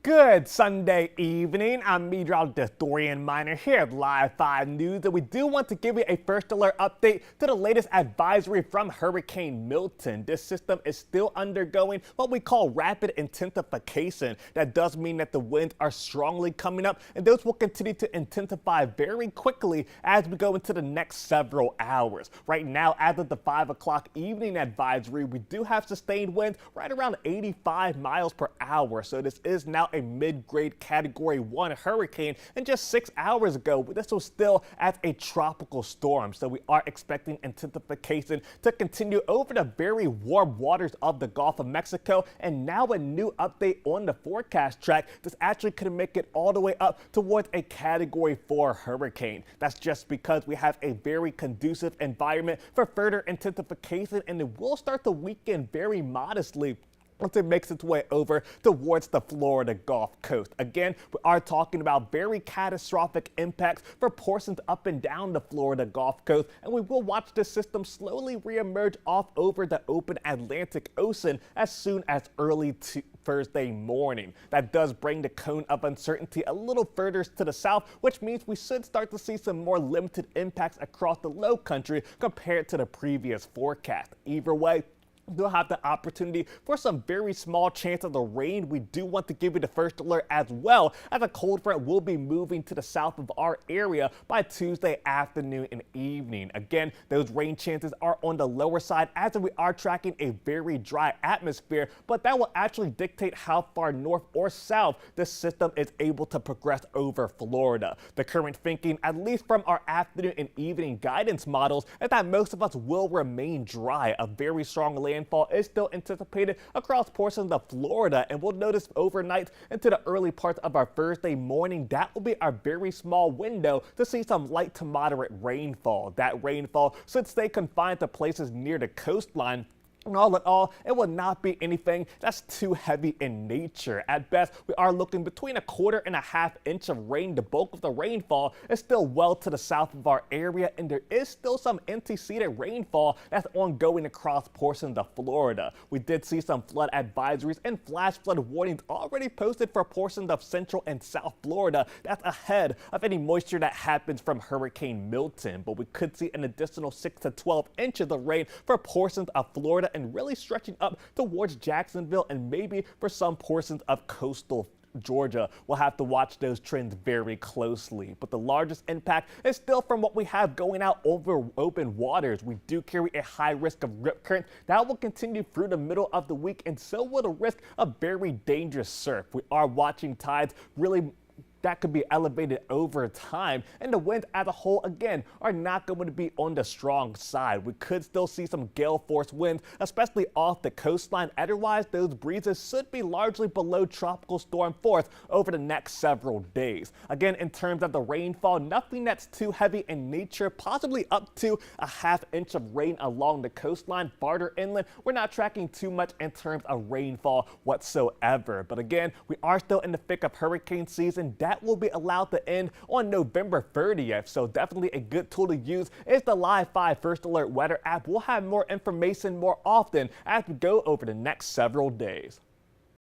Good Sunday evening. I'm Meteorologist Dorien here at Live 5 News, and we do want to give you a first alert update to the latest advisory from Hurricane Milton. This system is still undergoing what we call rapid intensification. That does mean that the winds are strongly coming up, and those will continue to intensify very quickly as we go into the next several hours. Right now, as of the 5 o'clock evening advisory, we do have sustained winds right around 85 miles per hour. So this is now a mid-grade Category 1 hurricane, and just 6 hours ago this was still as a tropical storm. So we are expecting intensification to continue over the very warm waters of the Gulf of Mexico, and now a new update on the forecast track. This actually could make it all the way up towards a Category 4 hurricane. That's just because we have a very conducive environment for further intensification, and it will start the weekend very modestly once it makes its way over towards the Florida Gulf Coast. Again, we are talking about very catastrophic impacts for portions up and down the Florida Gulf Coast, and we will watch this system slowly reemerge off over the open Atlantic Ocean as soon as early Thursday morning. That does bring the cone of uncertainty a little further to the south, which means we should start to see some more limited impacts across the low country compared to the previous forecast. Either way, we'll have the opportunity for some very small chance of the rain. We do want to give you the first alert as well, as a cold front will be moving to the south of our area by Tuesday afternoon and evening. Again, those rain chances are on the lower side as we are tracking a very dry atmosphere, but that will actually dictate how far north or south this system is able to progress over Florida. The current thinking, at least from our afternoon and evening guidance models, is that most of us will remain dry. A very strong landfall is still anticipated across portions of Florida, and we'll notice overnight into the early parts of our Thursday morning that will be our very small window to see some light to moderate rainfall. That rainfall should stay confined to places near the coastline. And all in all, it will not be anything that's too heavy in nature. At best, we are looking between 1/4 and 1/2 inch of rain. The bulk of the rainfall is still well to the south of our area, and there is still some antecedent rainfall that's ongoing across portions of Florida. We did see some flood advisories and flash flood warnings already posted for portions of central and south Florida. That's ahead of any moisture that happens from Hurricane Milton. But we could see an additional 6 to 12 inches of rain for portions of Florida, and really stretching up towards Jacksonville and maybe for some portions of coastal Georgia. We'll have to watch those trends very closely. But the largest impact is still from what we have going out over open waters. We do carry a high risk of rip current that will continue through the middle of the week, and so will the risk of very dangerous surf. We are watching tides really that could be elevated over time, and the winds as a whole again are not going to be on the strong side. We could still see some gale force winds, especially off the coastline. Otherwise, those breezes should be largely below tropical storm force over the next several days. Again, in terms of the rainfall, nothing that's too heavy in nature, possibly up to 1/2 inch of rain along the coastline. Farther inland, we're not tracking too much in terms of rainfall whatsoever. But again, we are still in the thick of hurricane season. That will be allowed to end on November 30th, so definitely a good tool to use is the Live 5 First Alert weather app. We'll have more information more often as we go over the next several days.